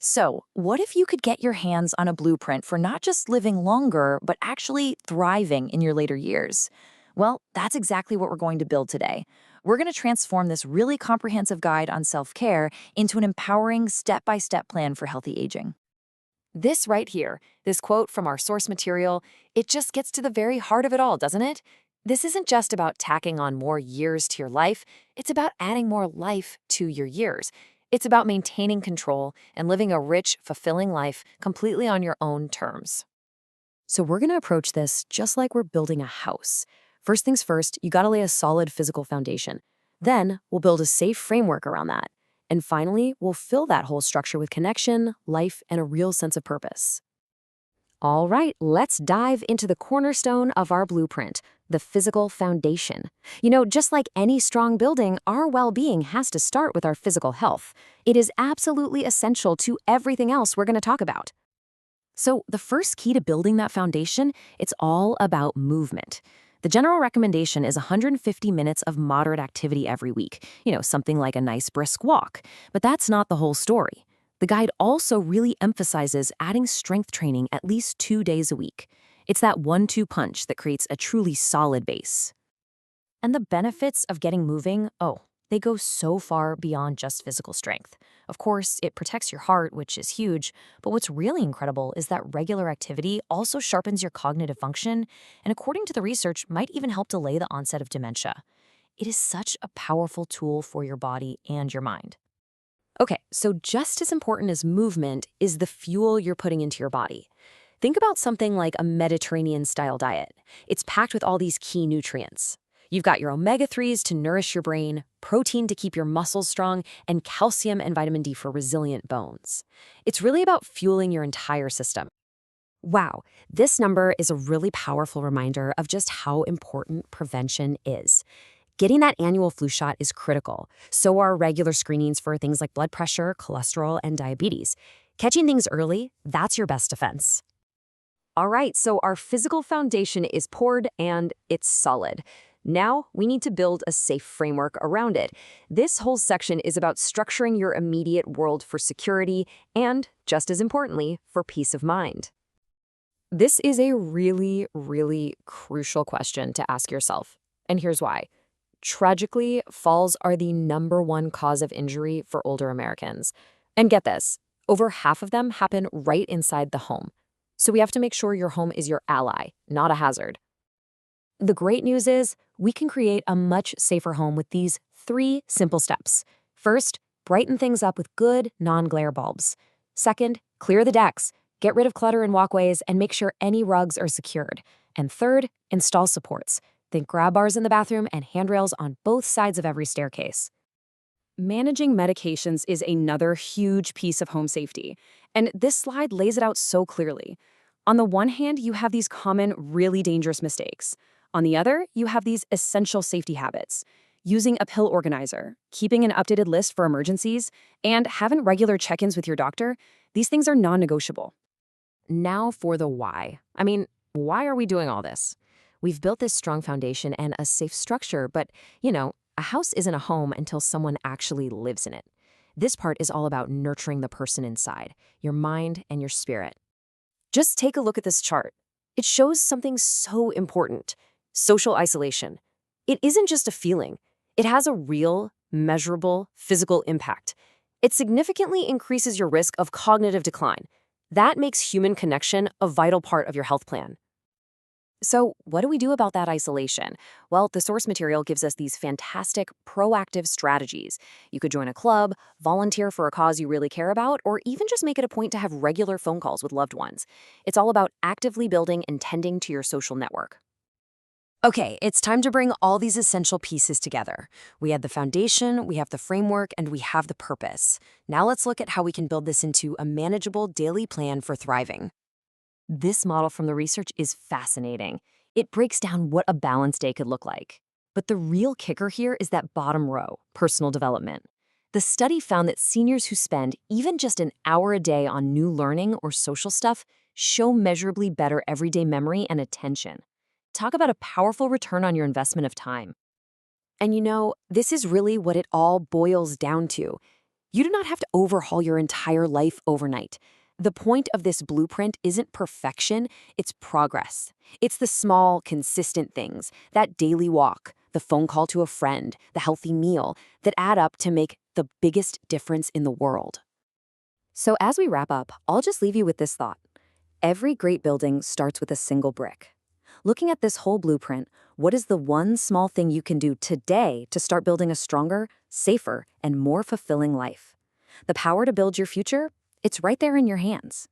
So, what if you could get your hands on a blueprint for not just living longer, but actually thriving in your later years? Well, that's exactly what we're going to build today. We're going to transform this really comprehensive guide on self care into an empowering step by step plan for healthy aging. This right here, this quote from our source material, it just gets to the very heart of it all, doesn't it? This isn't just about tacking on more years to your life, it's about adding more life to your years. It's about maintaining control and living a rich, fulfilling life completely on your own terms. So, we're going to approach this just like we're building a house. First things first, you got to lay a solid physical foundation. Then, we'll build a safe framework around that. And finally, we'll fill that whole structure with connection, life, and a real sense of purpose. All right, let's dive into the cornerstone of our blueprint, the physical foundation. Just like any strong building, our well-being has to start with our physical health. It is absolutely essential to everything else we're going to talk about. So, the first key to building that foundation, it's all about movement. The general recommendation is 150 minutes of moderate activity every week, something like a nice brisk walk. But that's not the whole story. The guide also really emphasizes adding strength training at least 2 days a week. It's that 1-2 punch that creates a truly solid base. And the benefits of getting moving, they go so far beyond just physical strength. Of course, it protects your heart, which is huge, but what's really incredible is that regular activity also sharpens your cognitive function, and according to the research, might even help delay the onset of dementia. It is such a powerful tool for your body and your mind. Okay, so just as important as movement is the fuel you're putting into your body. Think about something like a Mediterranean-style diet. It's packed with all these key nutrients. You've got your omega-3s to nourish your brain, protein to keep your muscles strong, and calcium and vitamin D for resilient bones. It's really about fueling your entire system. Wow, this number is a really powerful reminder of just how important prevention is. Getting that annual flu shot is critical. So are regular screenings for things like blood pressure, cholesterol, and diabetes. Catching things early, that's your best defense. All right, so our physical foundation is poured and it's solid. Now, we need to build a safe framework around it. This whole section is about structuring your immediate world for security and, just as importantly, for peace of mind. This is a really, really crucial question to ask yourself. And here's why. Tragically, falls are the #1 cause of injury for older Americans. And get this, over half of them happen right inside the home. So we have to make sure your home is your ally, not a hazard. The great news is we can create a much safer home with these 3 simple steps. First, brighten things up with good, non-glare bulbs. Second, clear the decks, get rid of clutter in walkways, and make sure any rugs are secured. And third, install supports. Think grab bars in the bathroom and handrails on both sides of every staircase. Managing medications is another huge piece of home safety, and this slide lays it out so clearly. On the one hand, you have these common, really dangerous mistakes. On the other, you have these essential safety habits. Using a pill organizer, keeping an updated list for emergencies, and having regular check-ins with your doctor, these things are non-negotiable. Now for the why. Why are we doing all this? We've built this strong foundation and a safe structure, but, a house isn't a home until someone actually lives in it. This part is all about nurturing the person inside, your mind and your spirit. Just take a look at this chart. It shows something so important: social isolation. It isn't just a feeling. It has a real, measurable, physical impact. It significantly increases your risk of cognitive decline. That makes human connection a vital part of your health plan. So, what do we do about that isolation? Well, the source material gives us these fantastic, proactive strategies. You could join a club, volunteer for a cause you really care about, or even just make it a point to have regular phone calls with loved ones. It's all about actively building and tending to your social network. Okay, it's time to bring all these essential pieces together. We have the foundation, we have the framework, and we have the purpose. Now let's look at how we can build this into a manageable daily plan for thriving. This model from the research is fascinating. It breaks down what a balanced day could look like. But the real kicker here is that bottom row, personal development. The study found that seniors who spend even just an hour a day on new learning or social stuff show measurably better everyday memory and attention. Talk about a powerful return on your investment of time. And this is really what it all boils down to. You do not have to overhaul your entire life overnight. The point of this blueprint isn't perfection, it's progress. It's the small, consistent things, that daily walk, the phone call to a friend, the healthy meal, that add up to make the biggest difference in the world. So as we wrap up, I'll just leave you with this thought. Every great building starts with a single brick. Looking at this whole blueprint, what is the one small thing you can do today to start building a stronger, safer, and more fulfilling life? The power to build your future? It's right there in your hands.